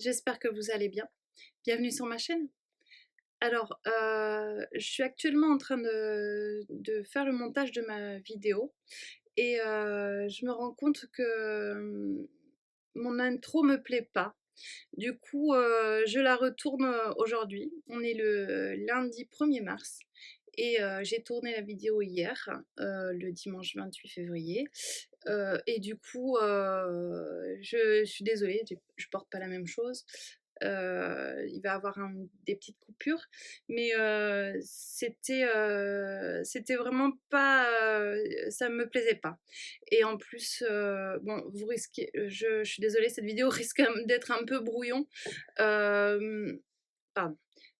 j'espère que vous allez bien. Bienvenue sur ma chaîne. Alors, je suis actuellement en train de faire le montage de ma vidéo et je me rends compte que mon intro me plaît pas. Du coup, je la retourne aujourd'hui. On est le lundi 1er mars et j'ai tourné la vidéo hier, le dimanche 28 février. Et du coup, je suis désolée, je porte pas la même chose. Il va y avoir des petites coupures, mais c'était vraiment pas, ça me plaisait pas. Et en plus, bon, vous risquez, je suis désolée, cette vidéo risque d'être un peu brouillon. Pardon.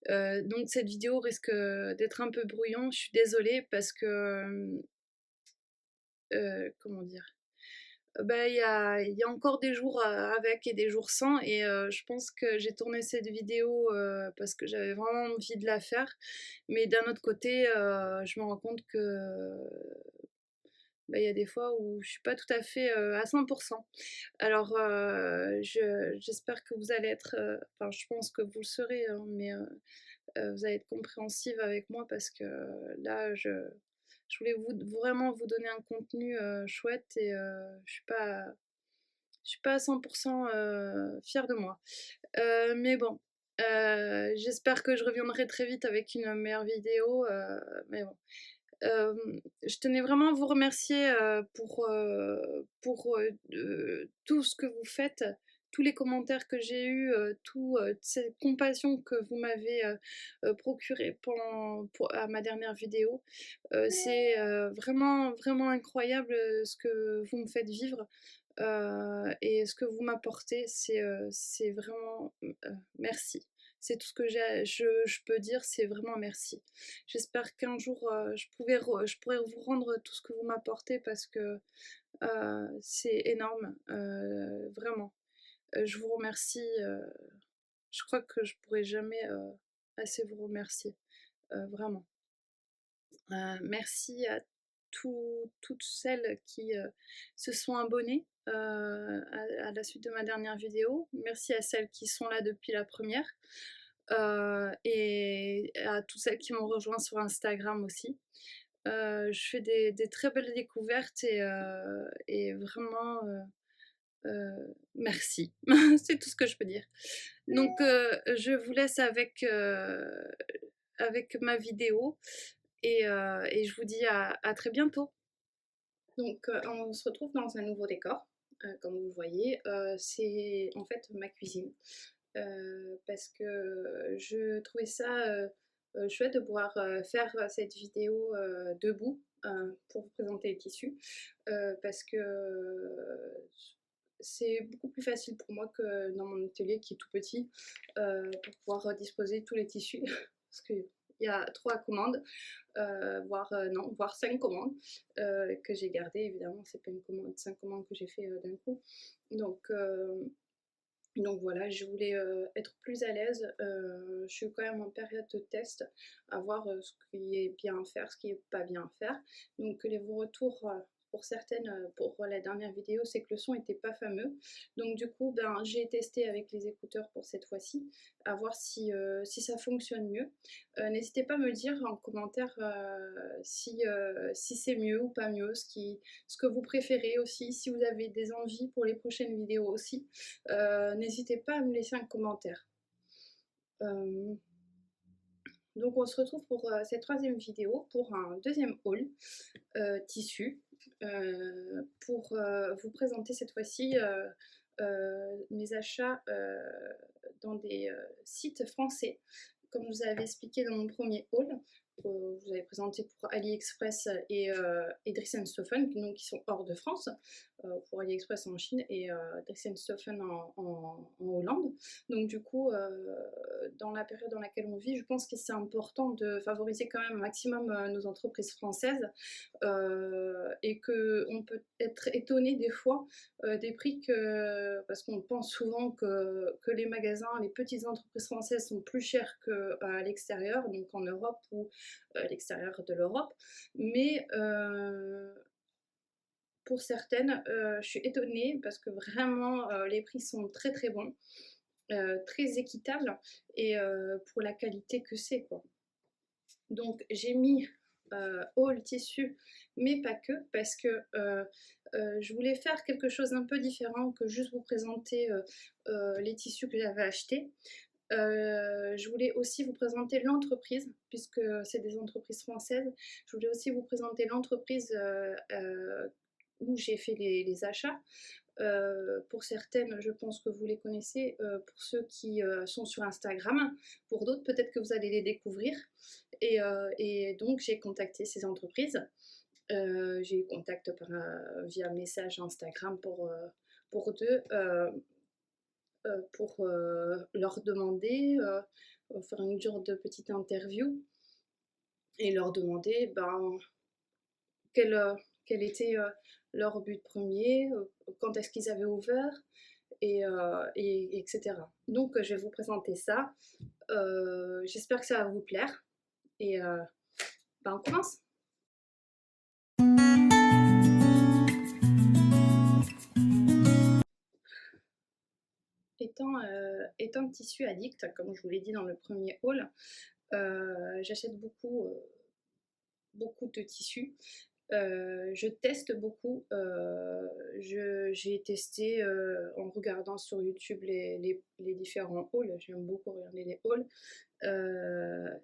Donc cette vidéo risque d'être un peu brouillon. Je suis désolée parce que, comment dire? Bah, il y a encore des jours avec et des jours sans, et je pense que j'ai tourné cette vidéo parce que j'avais vraiment envie de la faire. Mais d'un autre côté, je me rends compte que bah, il y a des fois où je suis pas tout à fait à 100%. Alors, j'espère que vous allez être, enfin, je pense que vous le serez, hein, mais vous allez être compréhensive avec moi parce que là, je voulais vraiment vous donner un contenu chouette, et je suis pas à 100% fière de moi. Mais bon, j'espère que je reviendrai très vite avec une meilleure vidéo. Mais bon. Je tenais vraiment à vous remercier pour tout ce que vous faites, tous les commentaires que j'ai eus, toute cette compassion que vous m'avez procurée à ma dernière vidéo. C'est vraiment, vraiment incroyable ce que vous me faites vivre. Et ce que vous m'apportez, c'est vraiment merci. C'est tout ce que je peux dire, c'est vraiment merci. J'espère qu'un jour je pourrai vous rendre tout ce que vous m'apportez parce que c'est énorme, vraiment. Je vous remercie. Je crois que je pourrai jamais assez vous remercier, vraiment. Merci à toutes celles qui se sont abonnées à la suite de ma dernière vidéo. Merci à celles qui sont là depuis la première. Et à toutes celles qui m'ont rejoint sur Instagram aussi. Je fais des très belles découvertes, et vraiment merci. C'est tout ce que je peux dire. Donc je vous laisse avec ma vidéo, et je vous dis à très bientôt. Donc on se retrouve dans un nouveau décor, comme vous le voyez. C'est en fait ma cuisine. Parce que je trouvais ça chouette de pouvoir faire cette vidéo debout pour vous présenter les tissus. Parce que c'est beaucoup plus facile pour moi que dans mon atelier qui est tout petit, pour pouvoir disposer tous les tissus. Parce qu'il y a 3 commandes, voire non, voire 5 commandes que j'ai gardées. Évidemment, c'est pas une commande, 5 commandes que j'ai fait d'un coup. Donc voilà, je voulais être plus à l'aise. Je suis quand même en période de test, à voir ce qui est bien à faire, ce qui est pas bien à faire. Donc vos retours pour certaines, pour la dernière vidéo, c'est que le son était pas fameux. Donc du coup, ben, j'ai testé avec les écouteurs pour cette fois-ci, à voir si ça fonctionne mieux. N'hésitez pas à me dire en commentaire si c'est mieux ou pas mieux, ce que vous préférez aussi, si vous avez des envies pour les prochaines vidéos aussi. N'hésitez pas à me laisser un commentaire. Donc on se retrouve pour cette 3e vidéo, pour un 2e haul tissu, pour vous présenter cette fois-ci mes achats dans des sites français. Comme je vous avais expliqué dans mon premier haul, je vous avais présenté pour AliExpress et Driessen donc qui sont hors de France, pour AliExpress en Chine et Driessen en Hollande. Donc du coup, dans la période dans laquelle on vit, je pense que c'est important de favoriser quand même un maximum nos entreprises françaises, et qu'on peut être étonné des fois des prix parce qu'on pense souvent que les magasins, les petites entreprises françaises sont plus chères qu'à l'extérieur, donc en Europe ou à l'extérieur de l'Europe. Mais pour certaines, je suis étonnée parce que vraiment les prix sont très très bons. très équitable et pour la qualité que c'est, quoi. Donc j'ai mis haut tissu, mais pas que, parce que je voulais faire quelque chose d'un peu différent que juste vous présenter les tissus que j'avais achetés. Je voulais aussi vous présenter l'entreprise, puisque c'est des entreprises françaises. Je voulais aussi vous présenter l'entreprise où j'ai fait les achats. Pour certaines, je pense que vous les connaissez, pour ceux qui sont sur Instagram. Pour d'autres, peut-être que vous allez les découvrir. Et donc, j'ai contacté ces entreprises. J'ai eu contact via message Instagram pour deux, pour leur demander, faire une genre de petite interview et leur demander ben, quel, quel était leur but premier, quand est-ce qu'ils avaient ouvert, etc. Donc je vais vous présenter ça. J'espère que ça va vous plaire. Et ben, on commence. Étant tissu addict, comme je vous l'ai dit dans le premier haul, j'achète beaucoup de tissus. Je teste beaucoup. J'ai testé en regardant sur YouTube les différents hauls. J'aime beaucoup regarder les hauls.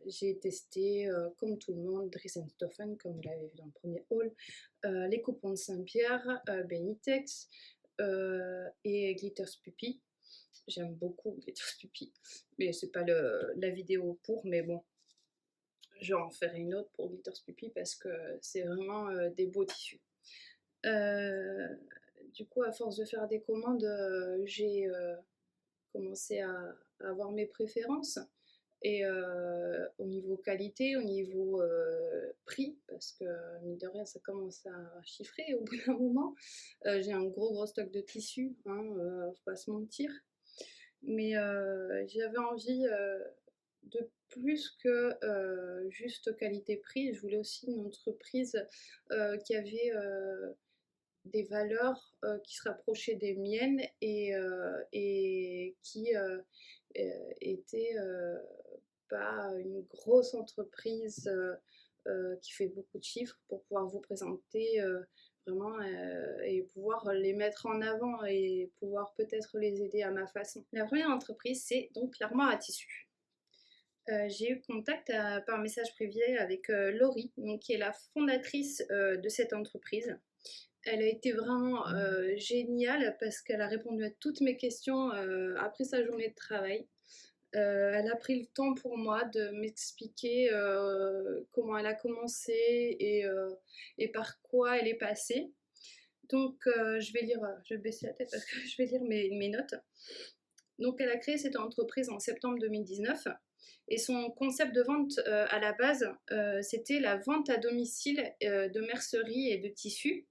J'ai testé, comme tout le monde, Dries & Stoffen, comme vous l'avez vu dans le premier haul, les coupons de Saint-Pierre, Benitex et Glitters Puppy. J'aime beaucoup Glitters Puppy, mais c'est pas la vidéo pour, mais bon, je vais en faire une autre pour Glitters Puppy parce que c'est vraiment des beaux tissus. Du coup, à force de faire des commandes, j'ai commencé à avoir mes préférences. Et au niveau qualité, au niveau prix, parce que mine de rien, ça commence à chiffrer au bout d'un moment. J'ai un gros stock de tissus, hein, faut pas se mentir. Mais j'avais envie de plus que juste qualité-prix. Je voulais aussi une entreprise qui avait des valeurs qui se rapprochaient des miennes et qui était pas une grosse entreprise qui fait beaucoup de chiffres pour pouvoir vous présenter vraiment et pouvoir les mettre en avant et pouvoir peut-être les aider à ma façon. La première entreprise, c'est donc l'Armoire à tissu. J'ai eu contact par message privé avec Laurie, donc, qui est la fondatrice de cette entreprise. Elle a été vraiment géniale parce qu'elle a répondu à toutes mes questions après sa journée de travail. Elle a pris le temps pour moi de m'expliquer comment elle a commencé et par quoi elle est passée. Donc je vais baisser la tête parce que je vais lire mes notes. Donc elle a créé cette entreprise en septembre 2019 et son concept de vente à la base, c'était la vente à domicile de mercerie et de tissus.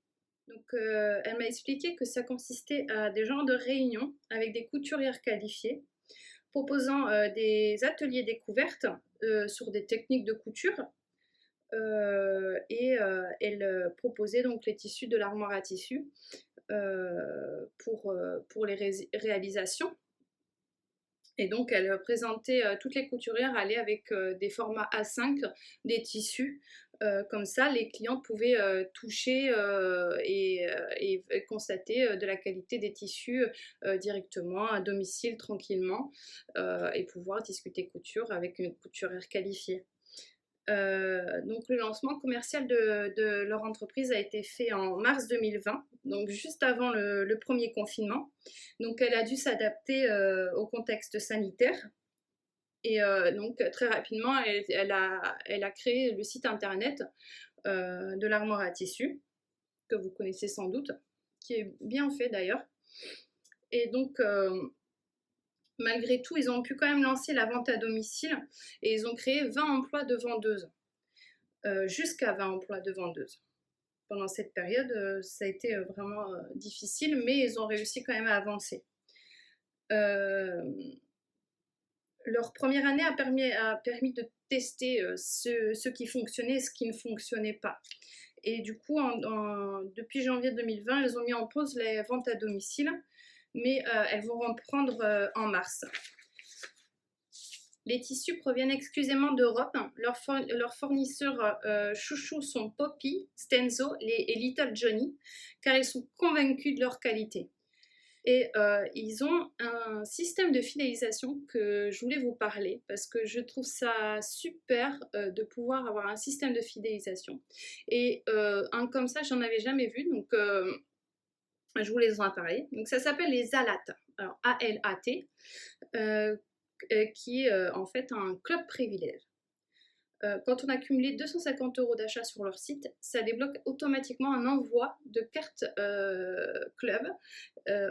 Donc elle m'a expliqué que ça consistait à des genres de réunions avec des couturières qualifiées proposant des ateliers découvertes sur des techniques de couture. Elle proposait donc les tissus de l'armoire à tissu pour les réalisations. Et donc elle présentait toutes les couturières allaient avec des formats A5, des tissus. Comme ça, les clientes pouvaient toucher et constater de la qualité des tissus directement à domicile, tranquillement, et pouvoir discuter couture avec une couturière qualifiée. Donc le lancement commercial de leur entreprise a été fait en mars 2020, donc juste avant le premier confinement. Donc elle a dû s'adapter au contexte sanitaire. Et donc très rapidement, elle a créé le site internet de l'armoire à tissu, que vous connaissez sans doute, qui est bien fait d'ailleurs. Et donc malgré tout, ils ont pu quand même lancer la vente à domicile et ils ont créé 20 emplois de vendeuses. Jusqu'à 20 emplois de vendeuses. Pendant cette période, ça a été vraiment difficile, mais ils ont réussi quand même à avancer. Leur première année a permis de tester ce qui fonctionnait et ce qui ne fonctionnait pas. Et du coup, depuis janvier 2020, ils ont mis en pause les ventes à domicile. mais elles vont reprendre en mars. Les tissus proviennent exclusivement d'Europe. Leurs fournisseurs chouchous sont Poppy, Stenzo et Little Johnny, car ils sont convaincus de leur qualité. Et ils ont un système de fidélisation que je voulais vous parler, parce que je trouve ça super de pouvoir avoir un système de fidélisation. Et un comme ça, j'en avais jamais vu, donc je voulais en parler. Donc ça s'appelle les ALAT, alors A-L-A-T. Qui est en fait un club privilège. Quand on a cumulé 250 € d'achat sur leur site, ça débloque automatiquement un envoi de carte club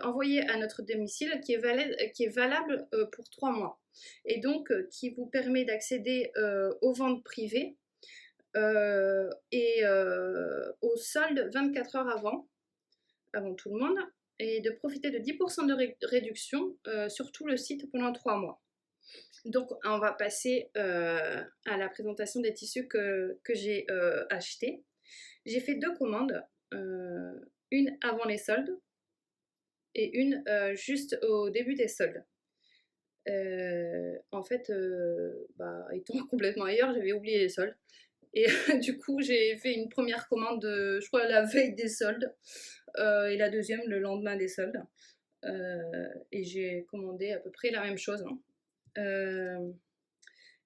envoyé à notre domicile qui est valable pour 3 mois. Et donc qui vous permet d'accéder aux ventes privées et aux soldes 24 heures avant tout le monde, et de profiter de 10% de réduction sur tout le site pendant 3 mois. Donc, on va passer à la présentation des tissus que j'ai achetés. J'ai fait 2 commandes, une avant les soldes et une juste au début des soldes. En fait, étant complètement ailleurs, j'avais oublié les soldes. Et du coup, j'ai fait une première commande, je crois, la veille des soldes, et la deuxième le lendemain des soldes. Et j'ai commandé à peu près la même chose, hein.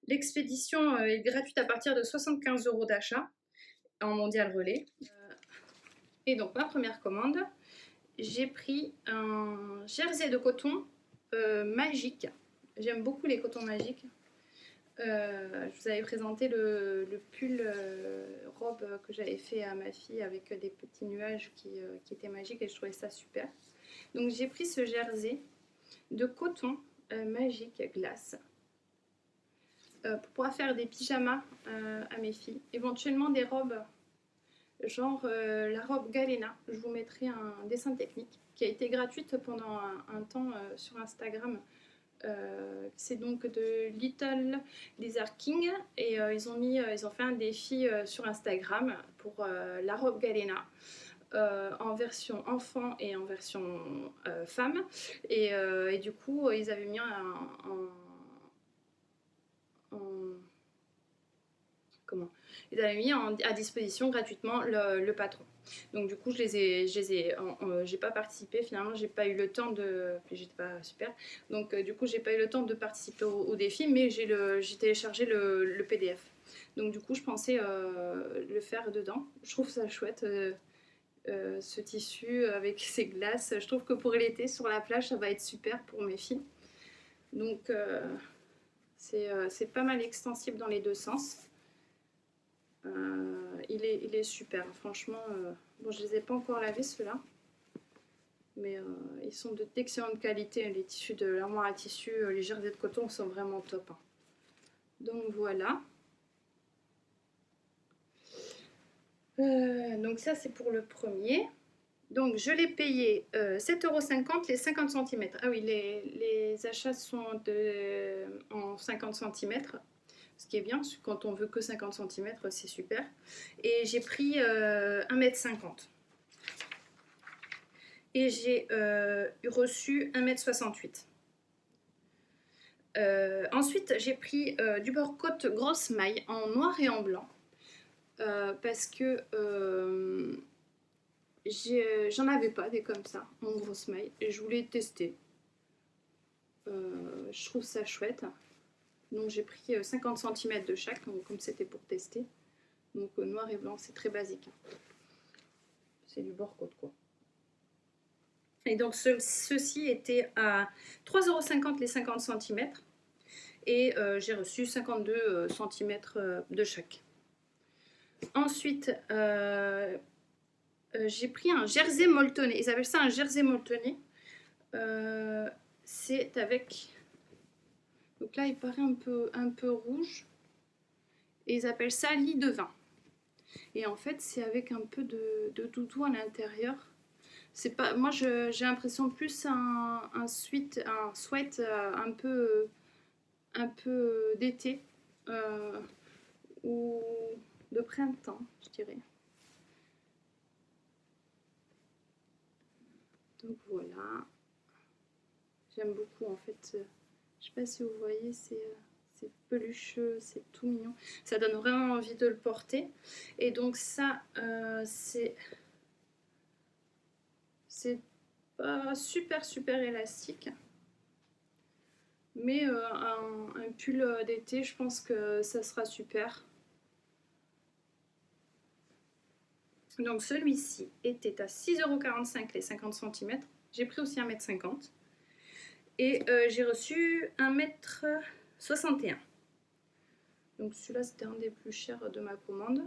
L'expédition est gratuite à partir de 75 € d'achat en mondial relais. Et donc ma première commande, j'ai pris un jersey de coton magique. J'aime beaucoup les cotons magiques. Je vous avais présenté le pull robe que j'avais fait à ma fille avec des petits nuages qui étaient magiques, et je trouvais ça super. Donc j'ai pris ce jersey de coton magique glace pour pouvoir faire des pyjamas à mes filles, éventuellement des robes genre la robe Galena. Je vous mettrai un dessin technique qui a été gratuite pendant un temps sur Instagram. C'est donc de Little Lizard King, et ils ont fait un défi sur Instagram pour la robe Galena. En version enfant et en version femme, et du coup ils avaient mis à disposition gratuitement le patron. Donc du coup j'ai pas participé, finalement j'ai pas eu le temps j'étais pas super, donc du coup j'ai pas eu le temps de participer au défi, mais j'ai téléchargé le PDF. Donc du coup je pensais le faire dedans. Je trouve ça chouette, ce tissu avec ces glaces. Je trouve que pour l'été sur la plage ça va être super pour mes filles. Donc c'est pas mal extensible dans les deux sens. Il est super, franchement. Bon, je les ai pas encore lavés ceux-là, mais ils sont d'excellente qualité. Les tissus de l'armoire à tissu, les jerseys de coton sont vraiment top, hein. Donc voilà. Donc ça c'est pour le premier. Donc je l'ai payé 7,50 € les 50 cm. Ah oui, les achats sont en 50 cm. Ce qui est bien, quand on veut que 50 cm, c'est super. Et j'ai pris 1,50 m. Et j'ai reçu 1,68 m. Ensuite, j'ai pris du bord-côte grosse maille en noir et en blanc. Parce que j'en avais pas des comme ça, en grosse maille. Et je voulais tester. Je trouve ça chouette. Donc j'ai pris 50 cm de chaque, comme c'était pour tester. Donc noir et blanc, c'est très basique. C'est du bord-côte quoi. Et donc ceci était à 3,50 € les 50 cm. Et j'ai reçu 52 cm de chaque. Ensuite, j'ai pris un jersey molletonné. Ils appellent ça un jersey molletonné. C'est avec... Donc là, il paraît un peu rouge. Et ils appellent ça lit de vin. Et en fait, c'est avec un peu de doudou à l'intérieur. C'est pas, moi, j'ai l'impression plus un sweat un peu d'été ou de printemps, je dirais. Donc voilà. J'aime beaucoup en fait. Je sais pas si vous voyez, c'est pelucheux, c'est tout mignon. Ça donne vraiment envie de le porter. Et donc ça, c'est pas super élastique. Mais un pull d'été, je pense que ça sera super. Donc celui-ci était à 6,45 € les 50 cm. J'ai pris aussi 1,50 m. Et j'ai reçu 1,61 m. Donc celui-là, c'était un des plus chers de ma commande.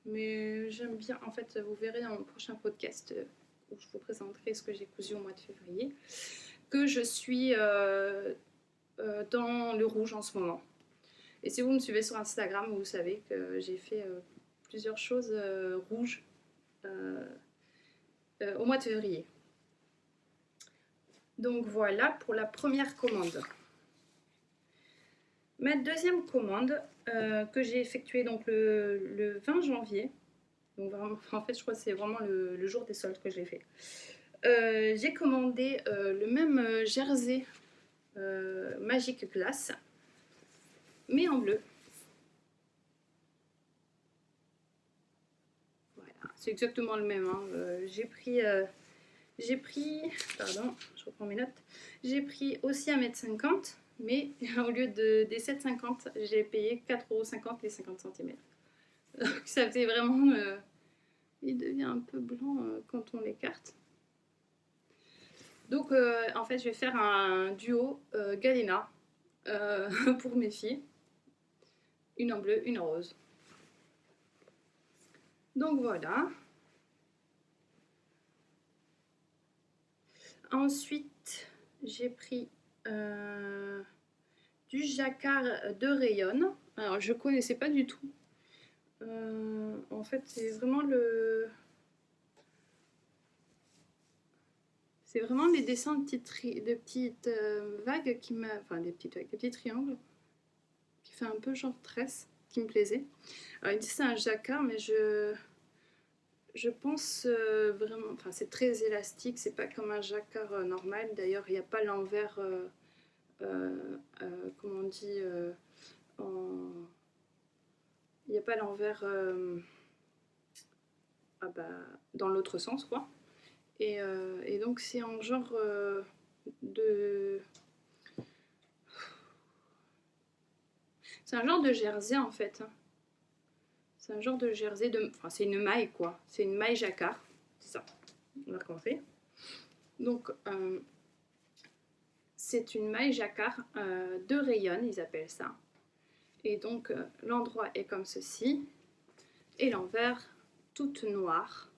Mais j'aime bien, en fait, vous verrez dans mon prochain podcast où je vous présenterai ce que j'ai cousu au mois de février, que je suis dans le rouge en ce moment. Et si vous me suivez sur Instagram, vous savez que j'ai fait plusieurs choses rouges au mois de février. Donc voilà pour la première commande. Ma deuxième commande que j'ai effectuée donc le 20 janvier, donc vraiment, en fait je crois que c'est vraiment le jour des soldes que je l'ai fait. J'ai commandé le même jersey Magic Glace, mais en bleu. Voilà, c'est exactement le même. Hein. J'ai pris, pardon, je reprends mes notes. J'ai pris aussi 1,50 m, mais au lieu des 7,50 €, j'ai payé 4,50 € les 50 cm. Donc ça fait vraiment... il devient un peu blanc quand on l'écarte. Donc en fait, je vais faire un duo Galena pour mes filles. Une en bleu, une en rose. Donc voilà. Ensuite, j'ai pris du jacquard de Rayon. Alors, je ne connaissais pas du tout. En fait, c'est vraiment c'est vraiment les dessins de petites vagues qui m'a... Enfin, des petits triangles qui fait un peu genre tresse, qui me plaisait. Alors, il dit c'est un jacquard, mais je pense vraiment... Enfin, c'est très élastique, c'est pas comme un jacquard normal. D'ailleurs, il n'y a pas l'envers... comment on dit il n'y a pas l'envers dans l'autre sens quoi. Et donc c'est un genre c'est un genre de jersey en fait. C'est un genre de jersey enfin c'est une maille quoi. C'est une maille jacquard. C'est ça. On va recommencer. Donc c'est une maille jacquard de Rayon, ils appellent ça. Et donc l'endroit est comme ceci. Et l'envers toute noire.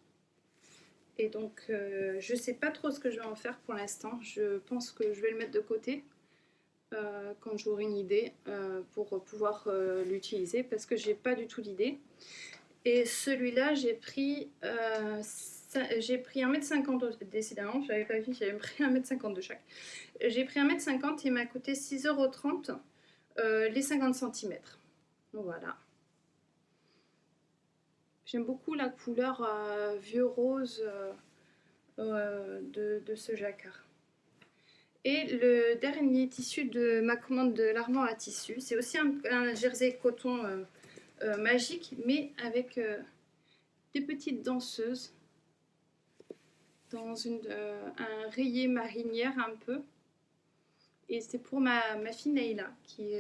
Et donc je sais pas trop ce que je vais en faire pour l'instant. Je pense que je vais le mettre de côté quand j'aurai une idée pour pouvoir l'utiliser parce que j'ai pas du tout d'idée. Et celui-là j'ai pris 1,50 m, décidément j'avais pas vu, j'avais pris 1,50 m de chaque. J'ai pris 1,50 m et il m'a coûté 6,30 € les 50 cm. Donc voilà. J'aime beaucoup la couleur vieux rose de ce jacquard. Et le dernier tissu de ma commande de l'armoire à tissu, c'est aussi un jersey coton magique, mais avec des petites danseuses dans un rayé marinière un peu. Et c'est pour ma fille Neila qui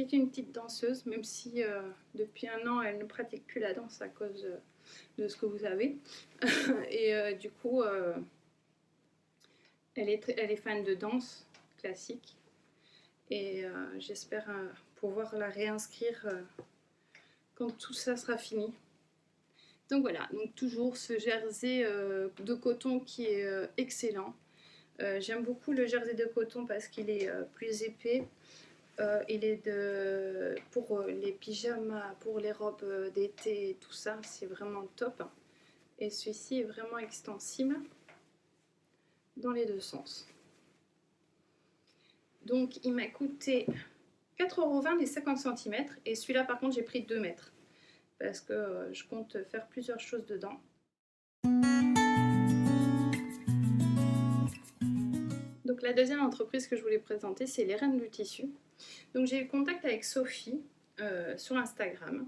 est une petite danseuse, même si depuis un an elle ne pratique plus la danse à cause de ce que vous savez. Et du coup, elle est fan de danse classique. Et j'espère pouvoir la réinscrire quand tout ça sera fini. Donc voilà, donc toujours ce jersey de coton qui est excellent. J'aime beaucoup le jersey de coton parce qu'il est plus épais. Il est pour les pyjamas, pour les robes d'été et tout ça, c'est vraiment top. Et celui-ci est vraiment extensible dans les deux sens. Donc il m'a coûté 4,20 € les 50 cm et celui-là par contre j'ai pris 2 mètres parce que je compte faire plusieurs choses dedans. Donc la deuxième entreprise que je voulais présenter, c'est les Reines du Tissu. Donc j'ai eu contact avec Sophie sur Instagram.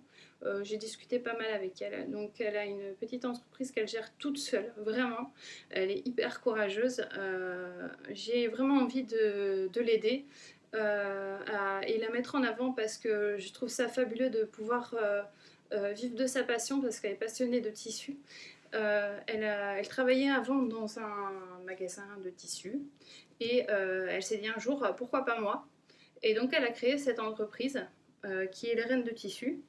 J'ai discuté pas mal avec elle. Donc elle a une petite entreprise qu'elle gère toute seule, vraiment. Elle est hyper courageuse. J'ai vraiment envie de l'aider et la mettre en avant parce que je trouve ça fabuleux de pouvoir vivre de sa passion parce qu'elle est passionnée de tissu. Elle travaillait avant dans un magasin de tissus et elle s'est dit un jour pourquoi pas moi, et donc elle a créé cette entreprise qui est les Reines de Tissu.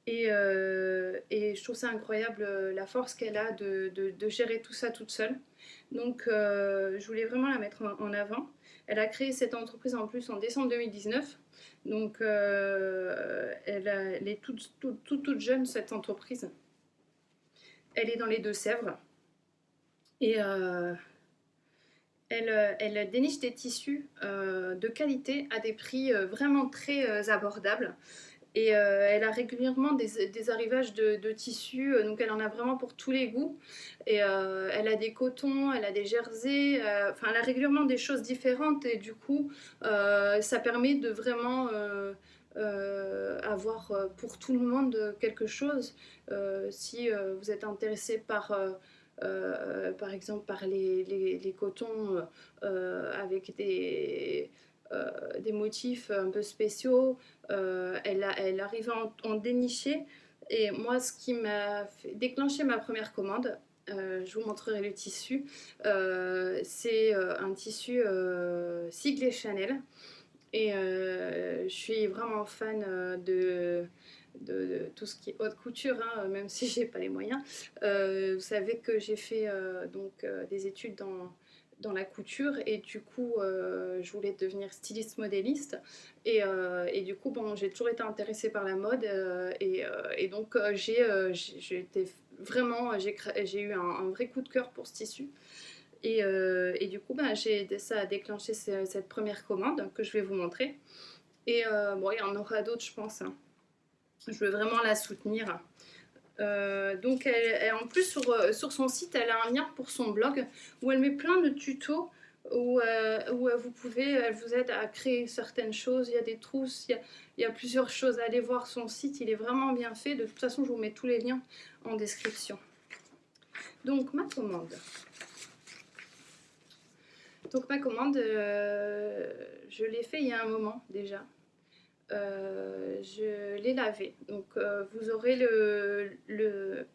Et je trouve ça incroyable la force qu'elle a de gérer tout ça toute seule. Donc je voulais vraiment la mettre en avant. Elle a créé cette entreprise en plus en décembre 2019. Donc elle est toute jeune, cette entreprise. Elle est dans les Deux-Sèvres. Et elle déniche des tissus de qualité à des prix vraiment très abordables. Et elle a régulièrement des arrivages de tissus, donc elle en a vraiment pour tous les goûts. Et elle a des cotons, elle a des jerseys, enfin elle a régulièrement des choses différentes et du coup ça permet de vraiment avoir pour tout le monde quelque chose. Si vous êtes intéressé par exemple par les cotons avec des motifs un peu spéciaux, elle arrive à en dénicher. Et moi, ce qui m'a déclenché ma première commande, je vous montrerai le tissu, c'est un tissu siglé Chanel. Et je suis vraiment fan de tout ce qui est haute couture, hein, même si j'ai pas les moyens. Vous savez que j'ai fait des études dans la couture et du coup je voulais devenir styliste modéliste et du coup bon, j'ai toujours été intéressée par la mode et donc j'ai été vraiment j'ai eu un vrai coup de cœur pour ce tissu. Et du coup, ben, ça a déclenché cette première commande que je vais vous montrer. Et bon, il y en aura d'autres, je pense, hein. Je veux vraiment la soutenir. Donc, en plus, sur son site, elle a un lien pour son blog où elle met plein de tutos où vous pouvez, elle vous aide à créer certaines choses. Il y a des trousses, il y a plusieurs choses. Allez voir son site, il est vraiment bien fait. De toute façon, je vous mets tous les liens en description. Donc, ma commande. Donc ma commande, je l'ai fait il y a un moment déjà. Je l'ai lavé. Donc vous aurez le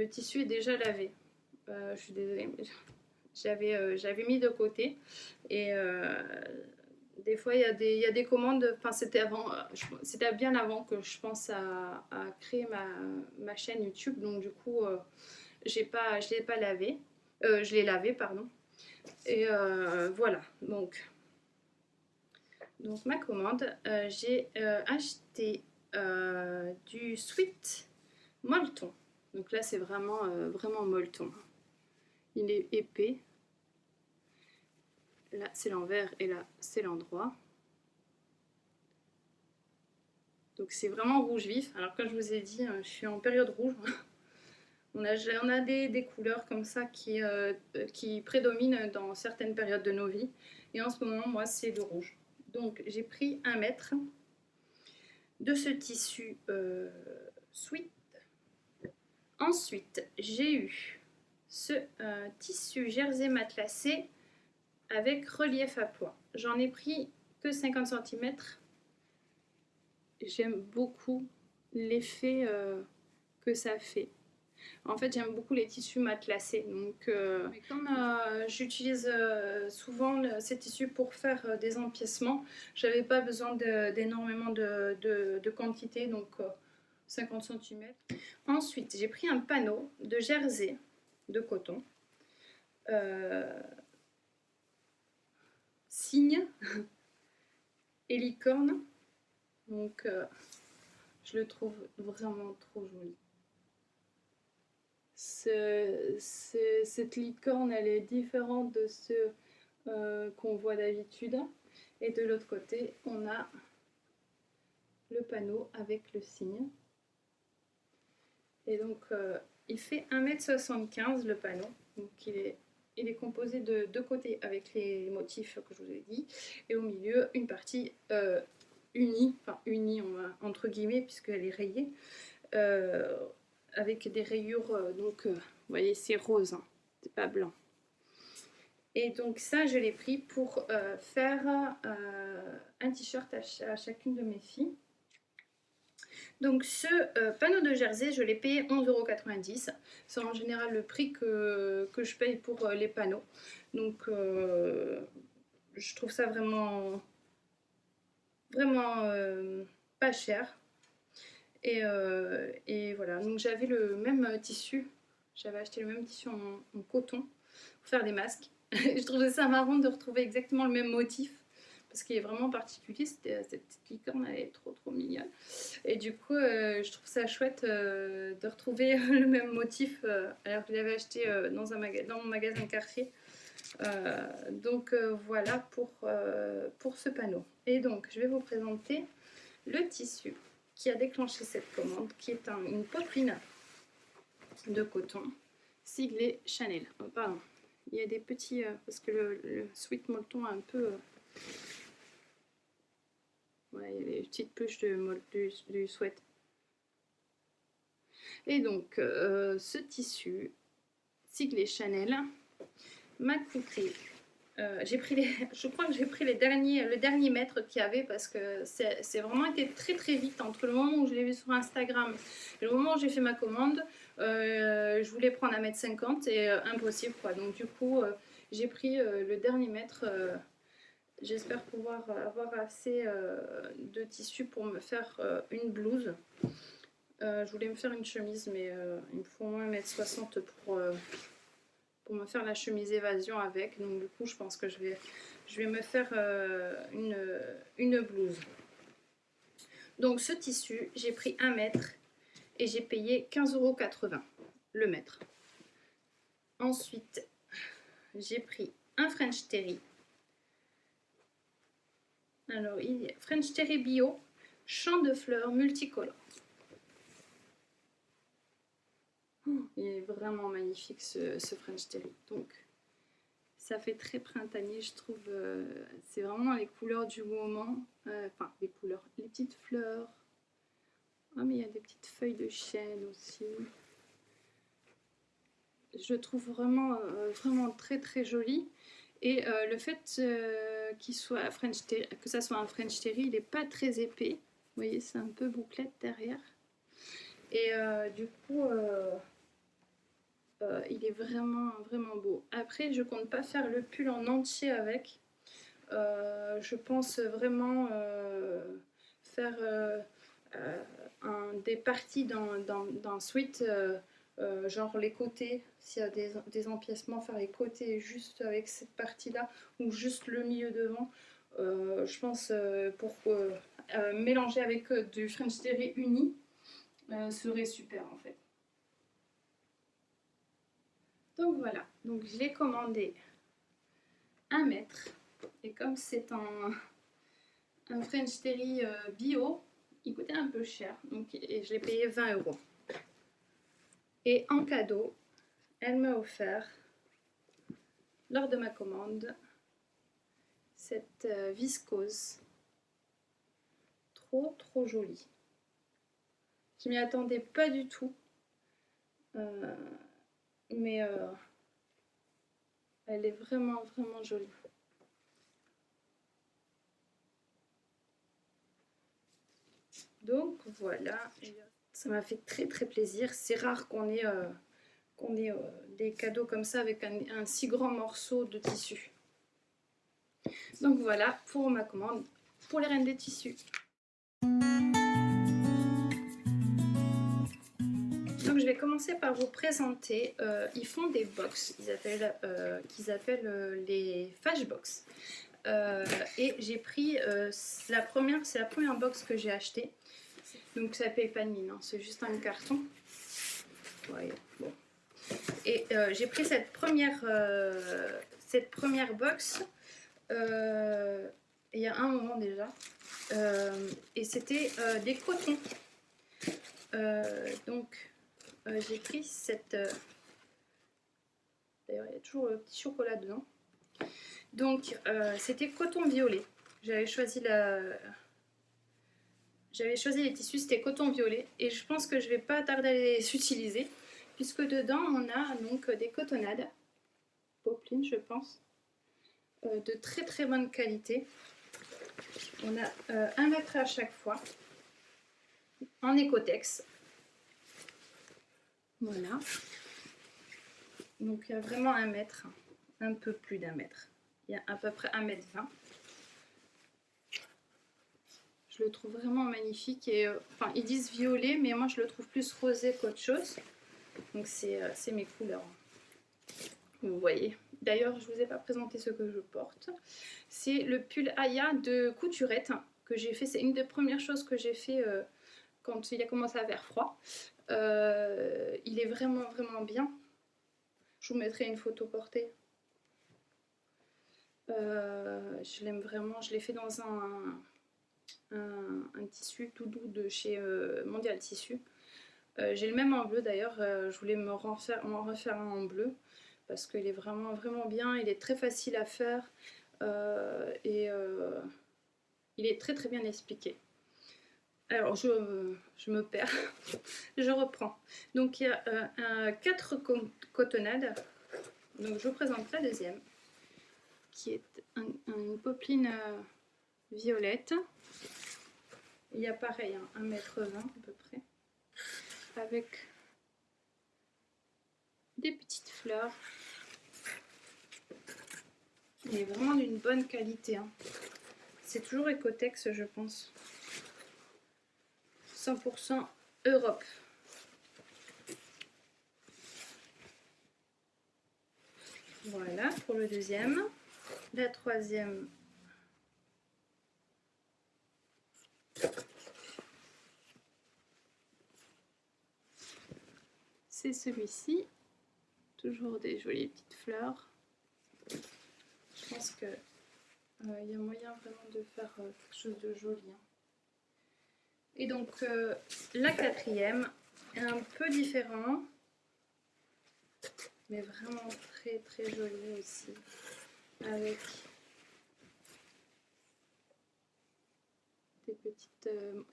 tissu est déjà lavé. Je suis désolée, mais j'avais mis de côté. Et des fois, il y a des commandes. Enfin, c'était bien avant que je pense à créer ma chaîne YouTube. Donc du coup, je l'ai pas lavé. Je l'ai lavé, pardon. Et voilà, donc ma commande, j'ai acheté du sweat molleton. Donc là, c'est vraiment molleton. Il est épais. Là, c'est l'envers et là, c'est l'endroit. Donc c'est vraiment rouge vif. Alors comme je vous ai dit, je suis en période rouge. On a des couleurs comme ça qui prédominent dans certaines périodes de nos vies. Et en ce moment, moi, c'est le rouge. Donc, j'ai pris 1 mètre de ce tissu sweat. Ensuite, j'ai eu ce tissu jersey matelassé avec relief à plat. J'en ai pris que 50 cm. J'aime beaucoup l'effet que ça fait. En fait, j'aime beaucoup les tissus matelassés. Donc, mais comme j'utilise souvent ces tissus pour faire des empiècements, j'avais pas besoin d'énormément de quantité, donc 50 cm. Ensuite, j'ai pris un panneau de jersey de coton. Cygne et licorne. Donc, je le trouve vraiment trop joli. Cette licorne, elle est différente de ceux qu'on voit d'habitude. Et de l'autre côté, on a le panneau avec le cygne. Et donc, il fait 1 m 75 le panneau. Donc, il est il est composé de deux côtés avec les motifs que je vous ai dit, et au milieu une partie unie, enfin unie entre guillemets puisqu'elle est rayée, avec des rayures, donc vous voyez c'est rose, hein, c'est pas blanc. Et donc ça je l'ai pris pour faire un t-shirt à chacune de mes filles. Donc ce panneau de jersey, je l'ai payé 11,90 €. C'est en général le prix que je paye pour les panneaux. Donc je trouve ça vraiment pas cher. Et voilà, donc j'avais le même tissu, j'avais acheté le même tissu en coton pour faire des masques. Je trouvais ça marrant de retrouver exactement le même motif parce qu'il est vraiment particulier. Cette petite licorne, elle est trop mignonne. Et du coup, je trouve ça chouette de retrouver le même motif alors que je l'avais acheté dans mon magasin Cartier. Donc voilà pour ce panneau. Et donc, je vais vous présenter le tissu qui a déclenché cette commande, qui est une popeline de coton siglé Chanel. Oh, pardon, il y a des petits, parce que le sweat molleton a un peu... ouais, il y a des petites puces du sweat. Et donc, ce tissu siglé Chanel m'a coûté... j'ai pris je crois que j'ai pris le dernier mètre qu'il y avait parce que c'est vraiment été très vite entre le moment où je l'ai vu sur Instagram et le moment où j'ai fait ma commande. Je voulais prendre 1,50 m et impossible quoi. Donc du coup j'ai pris le dernier mètre. J'espère pouvoir avoir assez de tissu pour me faire une blouse. Je voulais me faire une chemise mais il me faut au moins 1,60 m pour me faire la chemise évasion avec. Donc du coup je pense que je vais me faire une blouse. Donc ce tissu, j'ai pris 1 mètre et j'ai payé 15,80 € le mètre. Ensuite, j'ai pris un French Terry. Alors, il est French Terry bio, champ de fleurs multicolore. Il est vraiment magnifique ce French Terry. Donc, ça fait très printanier, je trouve. C'est vraiment les couleurs du moment. Enfin, les couleurs, les petites fleurs. Ah, mais il y a des petites feuilles de chêne aussi. Je trouve vraiment très joli. Et le fait qu'il soit French Terry, que ça soit un French Terry, il n'est pas très épais. Vous voyez, c'est un peu bouclette derrière. Et du coup, il est vraiment beau. Après, je compte pas faire le pull en entier avec. Je pense vraiment faire des parties d'un sweat, genre les côtés, s'il y a des empiècements, faire les côtés juste avec cette partie là ou juste le milieu devant. Je pense pour mélanger avec du French Terry uni serait super en fait. Donc voilà, donc je l'ai commandé 1 mètre et comme c'est un French Terry bio, il coûtait un peu cher, donc, et je l'ai payé 20 €. Et en cadeau, elle m'a offert, lors de ma commande, cette viscose trop jolie. Je m'y attendais pas du tout, mais elle est vraiment jolie. Donc voilà, ça m'a fait très plaisir. C'est rare qu'on ait, des cadeaux comme ça avec un si grand morceau de tissu. Donc voilà pour ma commande pour les reines des tissus. Donc je vais commencer par vous présenter, ils font des box, qu'ils appellent les Fash Box. Et j'ai pris c'est la première box que j'ai achetée. Donc ça paye pas de mine, hein, c'est juste un carton. Ouais, bon. Et j'ai pris cette première box il y a un moment déjà. Et c'était des cotons. Donc j'ai pris cette... D'ailleurs, il y a toujours le petit chocolat dedans. Donc, c'était coton violet. J'avais choisi les tissus, c'était coton violet. Et je pense que je ne vais pas tarder à les utiliser. Puisque dedans, on a donc des cotonnades. Poplin, je pense. De très très bonne qualité. On a 1 mètre à chaque fois. En écotex. Voilà. Donc il y a vraiment 1 mètre. Un peu plus d'1 mètre. Il y a à peu près 1,20 m. Je le trouve vraiment magnifique. Et, enfin, ils disent violet, mais moi je le trouve plus rosé qu'autre chose. Donc c'est mes couleurs. Vous voyez. D'ailleurs, je ne vous ai pas présenté ce que je porte. C'est le pull Aya de Couturette que j'ai fait. C'est une des premières choses que j'ai fait quand il a commencé à faire froid. Il est vraiment vraiment bien. Je vous mettrai une photo portée. Je l'aime vraiment. Je l'ai fait dans un tissu tout doux de chez Mondial Tissu. J'ai le même en bleu d'ailleurs. Je voulais m'en refaire un en bleu parce qu'il est vraiment vraiment bien. Il est très facile à faire et il est très très bien expliqué. Alors je me perds. Je reprends. Donc il y a 4 cotonnades. Donc je vous présente la deuxième qui est une popeline violette. Il y a pareil, 1,20 m à peu près, avec des petites fleurs. Il est vraiment d'une bonne qualité. Hein. C'est toujours Ecotex, je pense. 100% Europe. Voilà pour le deuxième. La troisième. C'est celui-ci. Toujours des jolies petites fleurs. Je pense que y a moyen vraiment de faire quelque chose de joli. Hein. Et donc la quatrième est un peu différent, mais vraiment très très jolie aussi, avec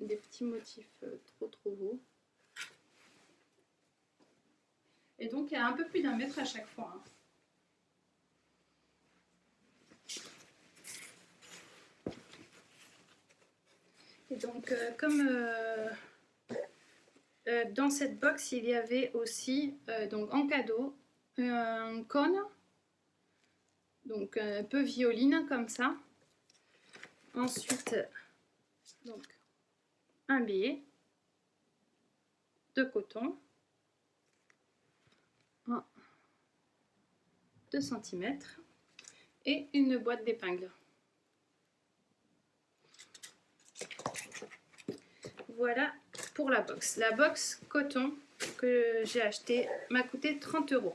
des petits motifs trop beaux. Et donc il y a un peu plus d'1 mètre à chaque fois. Hein. Et donc comme dans cette box il y avait aussi donc en cadeau un cône, donc un peu violine comme ça. Ensuite donc un billet de coton, 2 cm et une boîte d'épingles. Voilà pour la box. La box coton que j'ai acheté m'a coûté 30 €.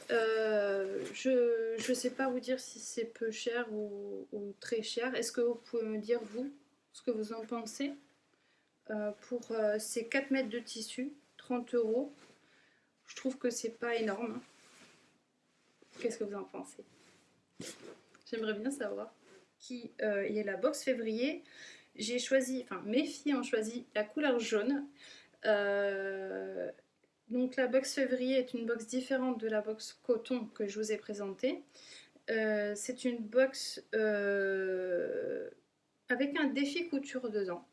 Je ne sais pas vous dire si c'est peu cher ou très cher. Est-ce que vous pouvez me dire, vous, ce que vous en pensez pour ces 4 mètres de tissu, 30 €. Je trouve que c'est pas énorme. Qu'est-ce que vous en pensez? J'aimerais bien savoir. Il y a la box février. J'ai choisi, enfin mes filles ont choisi la couleur jaune. Donc la box février est une box différente de la box coton que je vous ai présentée. C'est une box avec un défi couture dedans.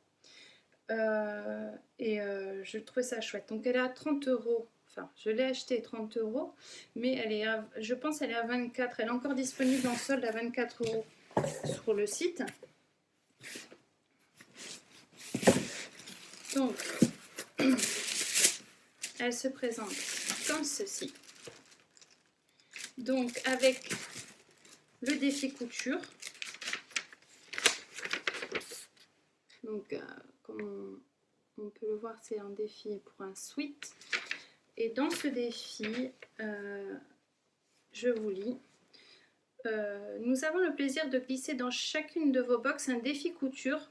Je trouvais ça chouette. Donc elle est à 30 €. Enfin, je l'ai acheté 30 €, mais elle est je pense qu'elle est à 24. Elle est encore disponible en solde à 24 € sur le site. Donc, elle se présente comme ceci. Donc, avec le défi couture. Donc, comme on peut le voir, c'est un défi pour un sweat. Et dans ce défi, je vous lis. Nous avons le plaisir de glisser dans chacune de vos box un défi couture,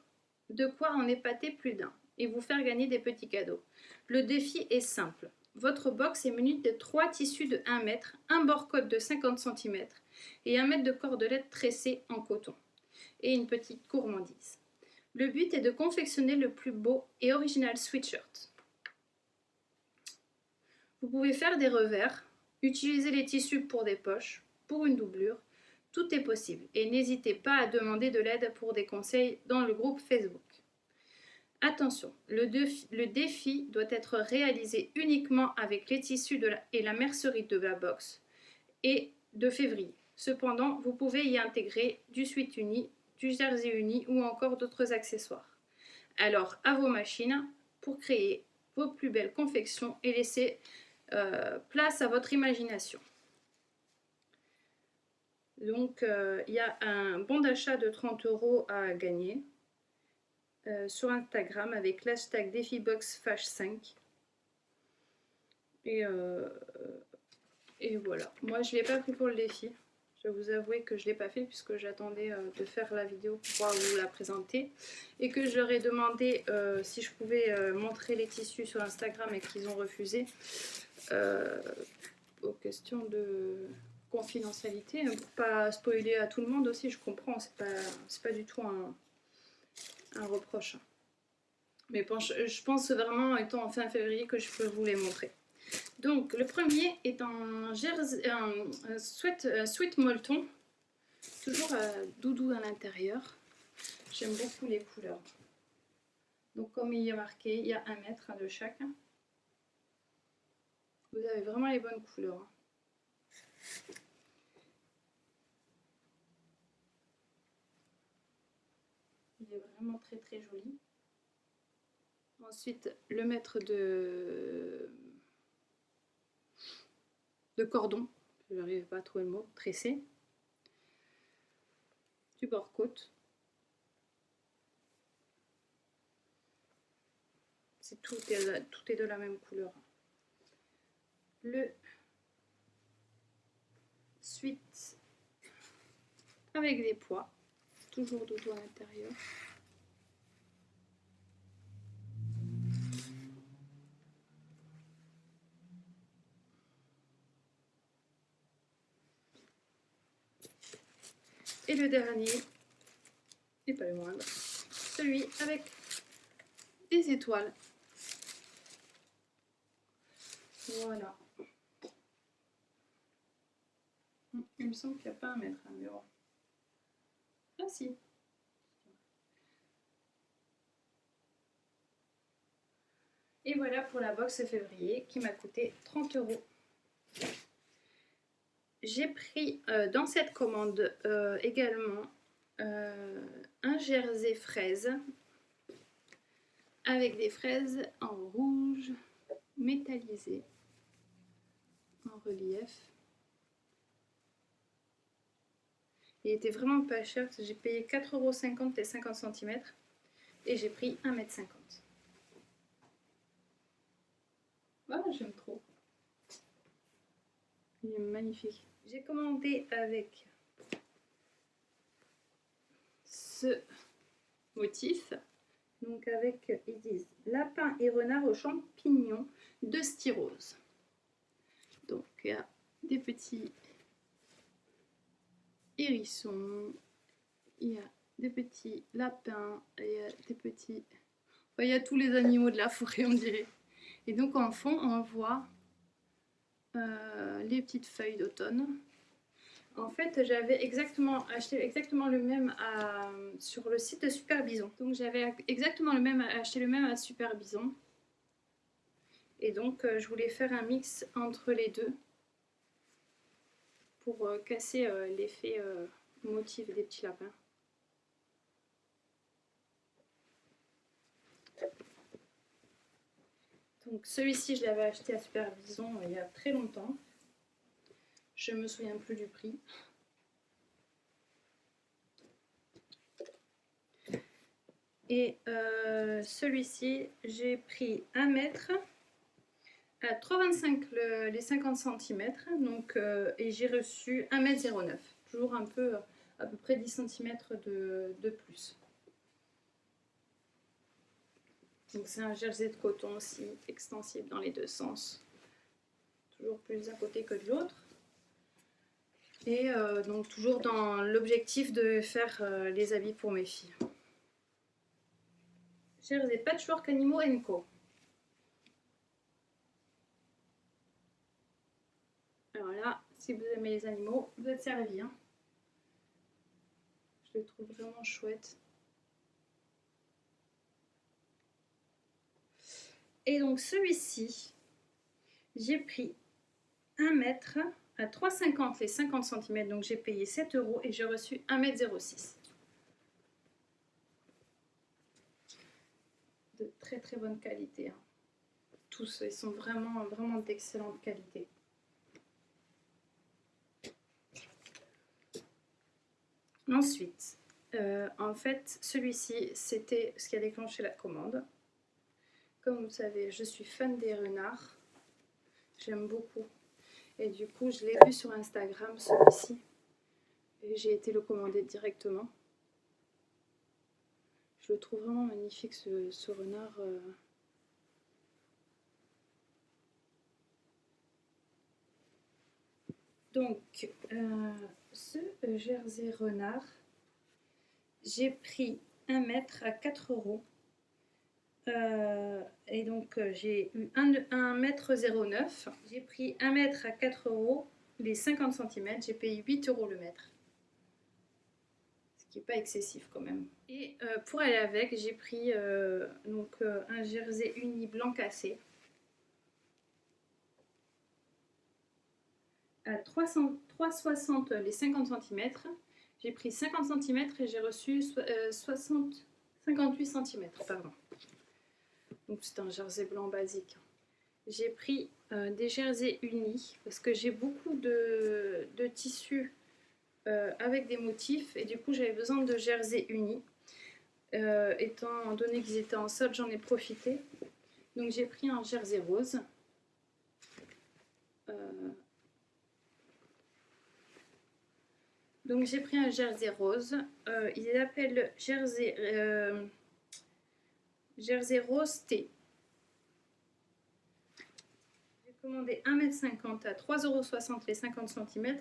de quoi en épater plus d'un et vous faire gagner des petits cadeaux. Le défi est simple. votre box est munie de 3 tissus de 1 mètre, un bord-côte de 50 cm et 1 mètre de cordelette tressée en coton et une petite gourmandise. Le but est de confectionner le plus beau et original sweatshirt. Vous pouvez faire des revers, utiliser les tissus pour des poches, pour une doublure, tout est possible et n'hésitez pas à demander de l'aide pour des conseils dans le groupe Facebook. Attention, le défi doit être réalisé uniquement avec les tissus et la mercerie de la box et de février. Cependant, vous pouvez y intégrer du sweat uni, du jersey uni ou encore d'autres accessoires. Alors, à vos machines pour créer vos plus belles confections et laisser place à votre imagination. Donc, il y a un bon d'achat de 30 € à gagner sur Instagram avec l'hashtag DéfiBoxFash5. Et voilà. Moi, je ne l'ai pas pris pour le défi. Je vais vous avouer que je ne l'ai pas fait puisque j'attendais de faire la vidéo pour pouvoir vous la présenter. Et que je leur ai demandé si je pouvais montrer les tissus sur Instagram et qu'ils ont refusé. Aux questions de confidentialité, pour pas spoiler à tout le monde aussi, je comprends, c'est pas du tout un reproche. Mais bon, je pense vraiment, étant en fin février, que je peux vous les montrer. Donc, le premier est un sweat molleton, toujours doudou à l'intérieur. J'aime beaucoup les couleurs. Donc, comme il y a marqué, il y a 1 mètre de chaque. Vous avez vraiment les bonnes couleurs. Il est vraiment très très joli. Ensuite, le mètre de cordon, je n'arrive pas à trouver le mot, tressé. Du bord-côte. Tout est de la même couleur. Le sweat avec des pois, toujours doudou à l'intérieur. Et le dernier, et pas le moindre, celui avec des étoiles. Voilà. Il me semble qu'il n'y a pas 1 mètre, mais bon. Ah si. Et voilà pour la box février qui m'a coûté 30 €. J'ai pris dans cette commande également un jersey fraise avec des fraises en rouge métallisé en relief. Il était vraiment pas cher, j'ai payé 4,50 € les 50 cm et j'ai pris 1,50 m. Ah, j'aime trop. Il est magnifique. J'ai commandé avec ce motif. Donc avec, ils disent lapin et renard aux champignons de styrose. Donc il y a des petits hérissons, il y a des petits lapins, il y a des petits... Enfin, il y a tous les animaux de la forêt, on dirait. Et donc en fond, on voit les petites feuilles d'automne. En fait, j'avais acheté exactement le même sur le site de Super Bison. Donc j'avais exactement acheté le même à Super Bison. Et donc je voulais faire un mix entre les deux pour casser l'effet motif des petits lapins. Donc celui-ci, je l'avais acheté à Super Bison il y a très longtemps. Je me souviens plus du prix. Et celui-ci, j'ai pris 1 mètre à 3,25 les 50 cm. Donc, et j'ai reçu 1,09 m. Toujours un peu, à peu près 10 cm de plus. Donc c'est un jersey de coton aussi, extensible dans les deux sens. toujours plus d'un côté que de l'autre. Et donc toujours dans l'objectif de faire les habits pour mes filles. Jersey Patchwork Animaux Co. Alors là, si vous aimez les animaux, vous êtes servis. Hein. Je le trouve vraiment chouette. Et donc celui-ci, j'ai pris 1 mètre à 3,50 les 50 cm, donc j'ai payé 7 € et j'ai reçu 1,06 m. De très très bonne qualité. Hein. Tous, ils sont vraiment d'excellente qualité. Ensuite, en fait, celui-ci, c'était ce qui a déclenché la commande. Comme vous le savez, je suis fan des renards. J'aime beaucoup. Et du coup, je l'ai vu sur Instagram, celui-ci. Et j'ai été le commander directement. Je le trouve vraiment magnifique, ce renard. Donc, ce jersey renard, j'ai pris 1 mètre à 4 €. Et donc, j'ai eu 1,09 m. J'ai pris 1 mètre à 4 € les 50 cm. J'ai payé 8 € le mètre. Ce qui n'est pas excessif quand même. Et pour aller avec, j'ai pris un jersey uni blanc cassé. À 3,60 les 50 cm. J'ai pris 50 cm et j'ai reçu 58 cm. Pardon. Donc c'est un jersey blanc basique. J'ai pris des jerseys unis parce que j'ai beaucoup de tissus avec des motifs et du coup j'avais besoin de jerseys unis. Étant donné qu'ils étaient en solde, j'en ai profité. Donc j'ai pris un jersey rose. Donc j'ai pris un jersey rose. Il l'appelle jersey rose T. J'ai commandé 1,50 m à 3,60 € les 50 cm.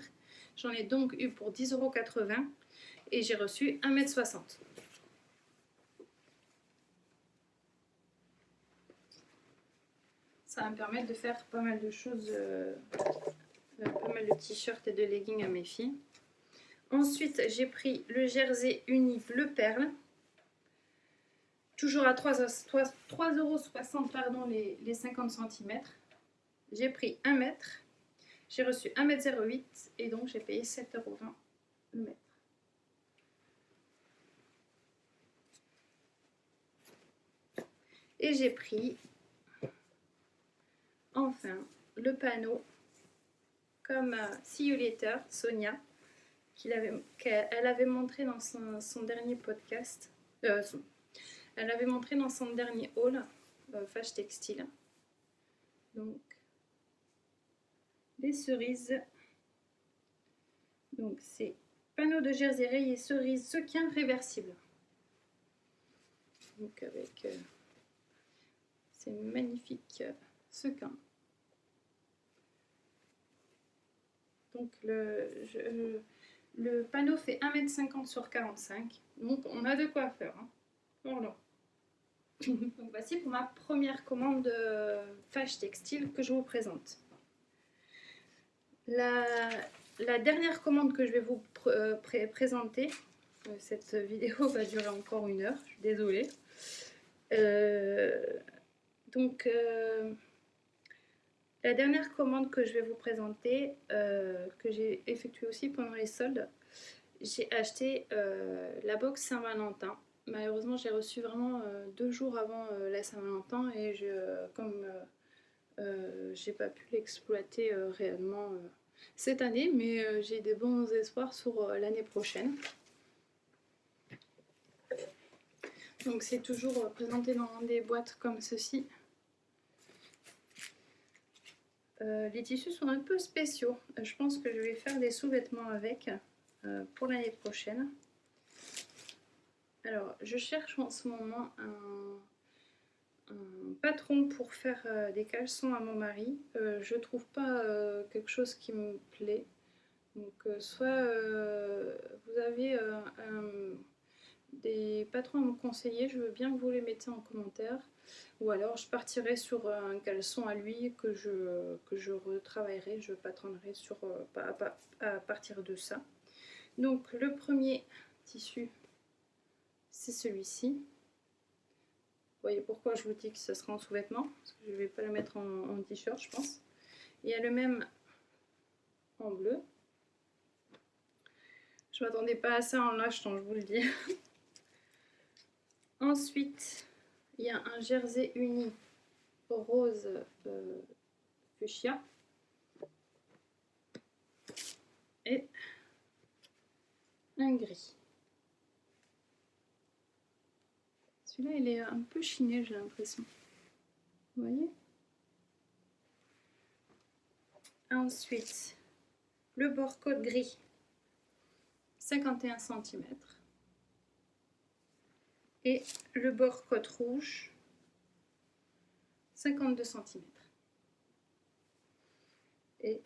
J'en ai donc eu pour 10,80 € et j'ai reçu 1,60 m. Ça va me permettre de faire pas mal de choses, pas mal de t-shirts et de leggings à mes filles. Ensuite, j'ai pris le jersey uni bleu perle. Toujours à 3,60 € les 50 cm. J'ai pris 1 mètre. J'ai reçu 1,08 m et donc j'ai payé 7,20 € le mètre. Et j'ai pris enfin le panneau comme See You Later, Sonia, qu'elle avait montré dans son dernier podcast. Elle avait montré dans son dernier haul Fâche Textile. Donc, les cerises. Donc, c'est panneau de jersey rayé cerise sequin réversible. Donc, avec ces magnifiques sequins. Donc, le panneau fait 1,50 m sur 45. Donc, on a de quoi faire. Hein. Voilà. Donc voici pour ma première commande de Fâche Textile que je vous présente. La dernière commande que je vais vous présenter, cette vidéo va durer encore 1 heure, je suis désolée. La dernière commande que je vais vous présenter, que j'ai effectuée aussi pendant les soldes, j'ai acheté la box Saint-Valentin. Malheureusement, j'ai reçu vraiment 2 jours avant la Saint-Valentin et comme j'ai pas pu l'exploiter réellement cette année, mais j'ai des bons espoirs sur l'année prochaine. Donc c'est toujours présenté dans des boîtes comme ceci. Les tissus sont un peu spéciaux. Je pense que je vais faire des sous-vêtements avec pour l'année prochaine. Alors, je cherche en ce moment patron pour faire des caleçons à mon mari. Je trouve pas quelque chose qui me plaît. Donc soit vous avez des patrons à me conseiller, je veux bien que vous les mettez en commentaire. Ou alors je partirai sur un caleçon à lui que je retravaillerai, je patronnerai sur, à partir de ça. Donc le premier tissu, c'est celui-ci. Vous voyez pourquoi je vous dis que ce sera en sous-vêtement, parce que je ne vais pas le mettre en t-shirt, je pense. Il y a le même en bleu. Je ne m'attendais pas à ça en l'achetant, je vous le dis. Ensuite, il y a un jersey uni rose fuchsia. Et un gris. Celui-là, il est un peu chiné, j'ai l'impression. Vous voyez? Ensuite, le bord côte gris, 51 cm. Et le bord côte rouge, 52 cm. Et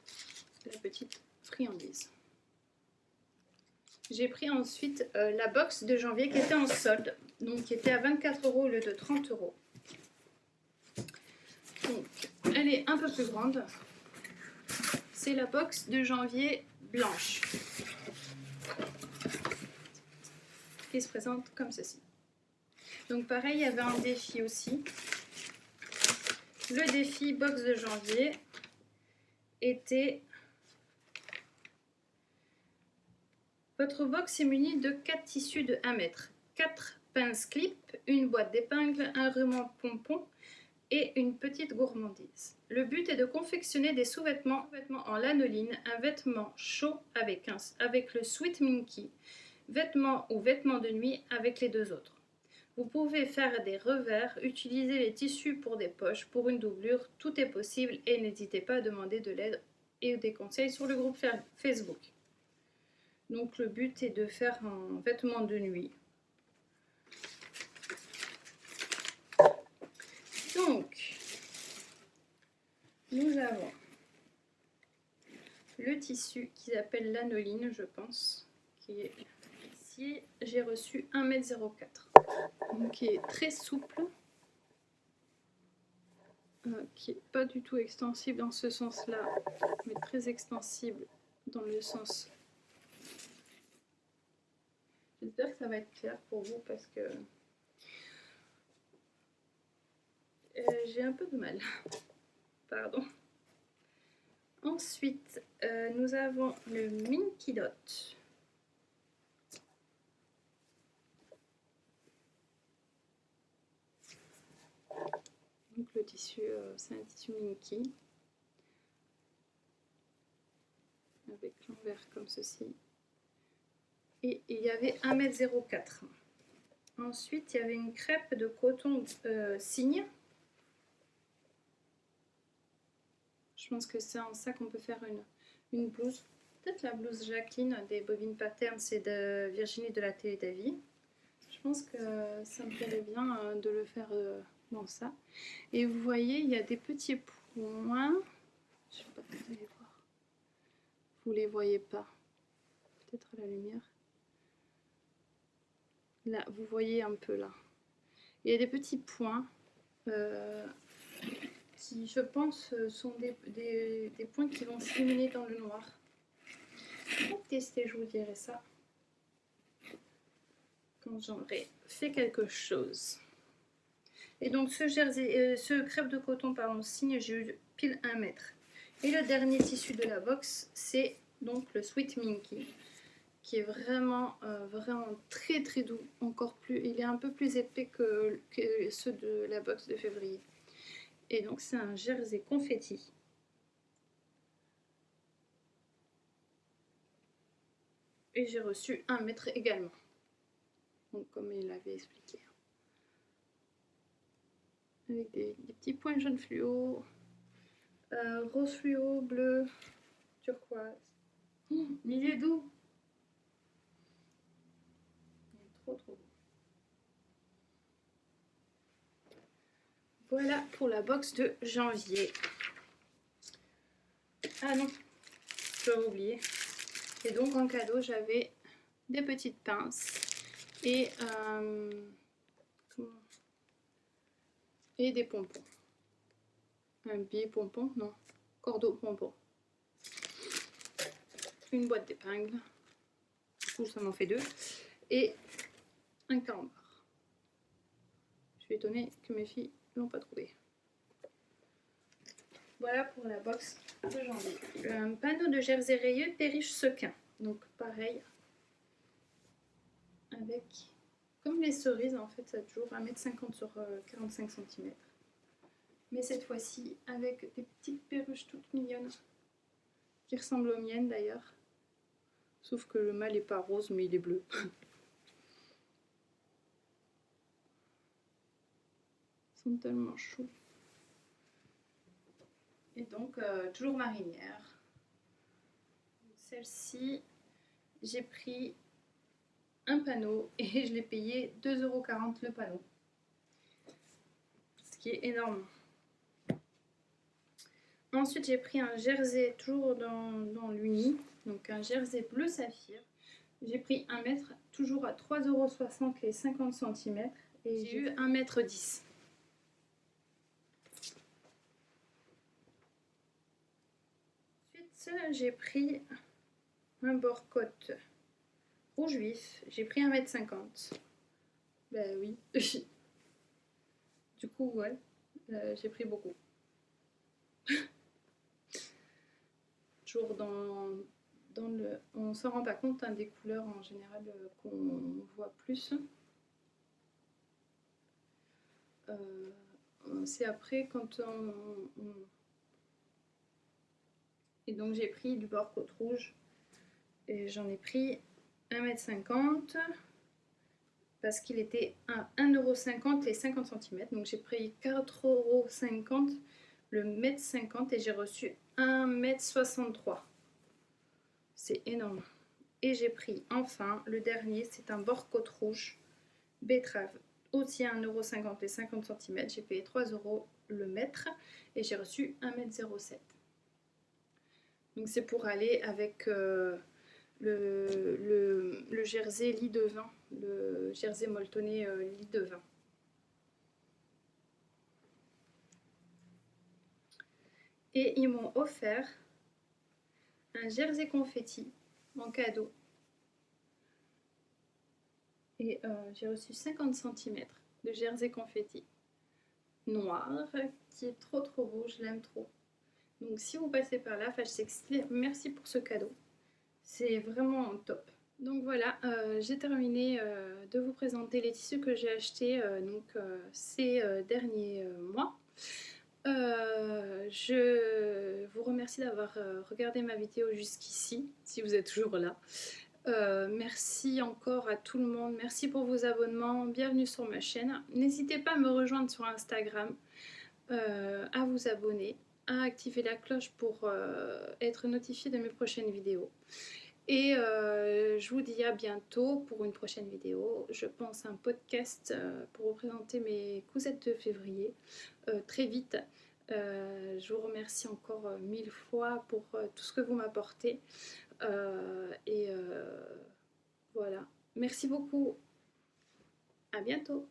la petite friandise. J'ai pris ensuite la box de janvier qui était en solde, donc qui était à 24 € au lieu de 30 €. Donc, elle est un peu plus grande. C'est la box de janvier blanche qui se présente comme ceci. Donc pareil, il y avait un défi aussi. Le défi box de janvier était... Votre box est munie de 4 tissus de 1 mètre, 4 pinces clip, une boîte d'épingles, un ruban pompon et une petite gourmandise. Le but est de confectionner des sous-vêtements en lanoline, un vêtement chaud avec le Sweet Minky, vêtements ou vêtements de nuit avec les deux autres. Vous pouvez faire des revers, utiliser les tissus pour des poches, pour une doublure, tout est possible et n'hésitez pas à demander de l'aide et des conseils sur le groupe Facebook. Donc le but est de faire un vêtement de nuit. Donc, nous avons le tissu qu'ils appellent l'anoline, je pense, qui est ici. J'ai reçu 1,04 m, donc qui est très souple, qui n'est pas du tout extensible dans ce sens-là, mais très extensible dans le sens... J'espère que ça va être clair pour vous parce que j'ai un peu de mal. Pardon. Ensuite, nous avons le Minky Dot. Donc le tissu, c'est un tissu Minky. Avec l'envers comme ceci. Et il y avait 1,04 m. Ensuite, il y avait une crêpe de coton cygne. Je pense que c'est en ça qu'on peut faire une blouse. Peut-être la blouse Jacqueline des Bobines Pattern, c'est de Virginie de la Télédavie. Je pense que ça me plairait bien de le faire dans ça. Et vous voyez, il y a des petits points. Je ne sais pas si vous allez voir. Vous ne les voyez pas. Peut-être à la lumière. Là, vous voyez un peu là. Il y a des petits points qui, je pense, sont des points qui vont s'illuminer dans le noir. Pour tester, je vous dirai ça quand j'aurai fait quelque chose. Et donc ce crêpe de coton cygne, j'ai eu pile 1 mètre. Et le dernier tissu de la box, c'est donc le Sweet Minky, qui est vraiment, vraiment très très doux, encore plus, il est un peu plus épais que ceux de la box de février. Et donc c'est un jersey confetti. Et j'ai reçu 1 mètre également, donc comme il l'avait expliqué. Avec des petits points jaune fluo, rose fluo, bleu, turquoise. Il est doux. Il est trop trop beau. Voilà pour la box de janvier. Ah non, je l'ai oublié. Et donc en cadeau, j'avais des petites pinces et des pompons. Un billet pompon, non, cordeau pompon. Une boîte d'épingles, du coup ça m'en fait 2, et un carambar. Je suis étonnée que mes filles l'ont pas trouvé. Voilà pour la box de janvier. Un panneau de jersey rayé Perriche Sequin. Donc pareil, avec, comme les cerises en fait, ça a toujours 1,50 m sur 45 cm. Mais cette fois-ci avec des petites perruches toutes mignonnes, qui ressemblent aux miennes d'ailleurs. Sauf que le mâle n'est pas rose, mais il est bleu. Ils sont tellement chauds. Et donc, toujours marinière. Celle-ci, j'ai pris un panneau et je l'ai payé 2,40 € le panneau. Ce qui est énorme. Ensuite, j'ai pris un jersey, toujours dans l'Uni. Donc, un jersey bleu saphir. J'ai pris 1 mètre, toujours à 3,60 € les 50 cm. Et j'ai eu 1,10 m. Ensuite, j'ai pris un bord-côte rouge vif. J'ai pris 1,50 m. Ben oui. Du coup, ouais, j'ai pris beaucoup. Toujours dans le... On s'en rend pas compte hein, des couleurs en général qu'on voit plus. C'est après quand Et donc j'ai pris du bord-côte rouge. Et j'en ai pris 1,50 m. Parce qu'il était à 1,50 € les 50 cm. Donc j'ai pris 4,50 € le 1,50 m et j'ai reçu 1,63 m. C'est énorme. Et j'ai pris enfin le dernier, c'est un bord-côte rouge betterave. Aussi à 1,50 € les 50 cm. J'ai payé 3 € le mètre et j'ai reçu 1,07 m. Donc c'est pour aller avec le jersey lit de vin, le jersey molletonné lit de vin. Et ils m'ont offert un jersey confetti en cadeau. Et j'ai reçu 50 cm de jersey confetti noir qui est trop beau, je l'aime trop. Donc si vous passez par là, Fâche Textile, merci pour ce cadeau. C'est vraiment top. Donc voilà, j'ai terminé de vous présenter les tissus que j'ai achetés ces derniers mois. Je vous remercie d'avoir regardé ma vidéo jusqu'ici, si vous êtes toujours là. Merci encore à tout le monde, merci pour vos abonnements, bienvenue sur ma chaîne. N'hésitez pas à me rejoindre sur Instagram, à vous abonner, à activer la cloche pour être notifié de mes prochaines vidéos. Et je vous dis à bientôt pour une prochaine vidéo. Je pense à un podcast pour vous présenter mes cousettes de février très vite. Je vous remercie encore 1000 fois pour tout ce que vous m'apportez. Voilà. Merci beaucoup. À bientôt.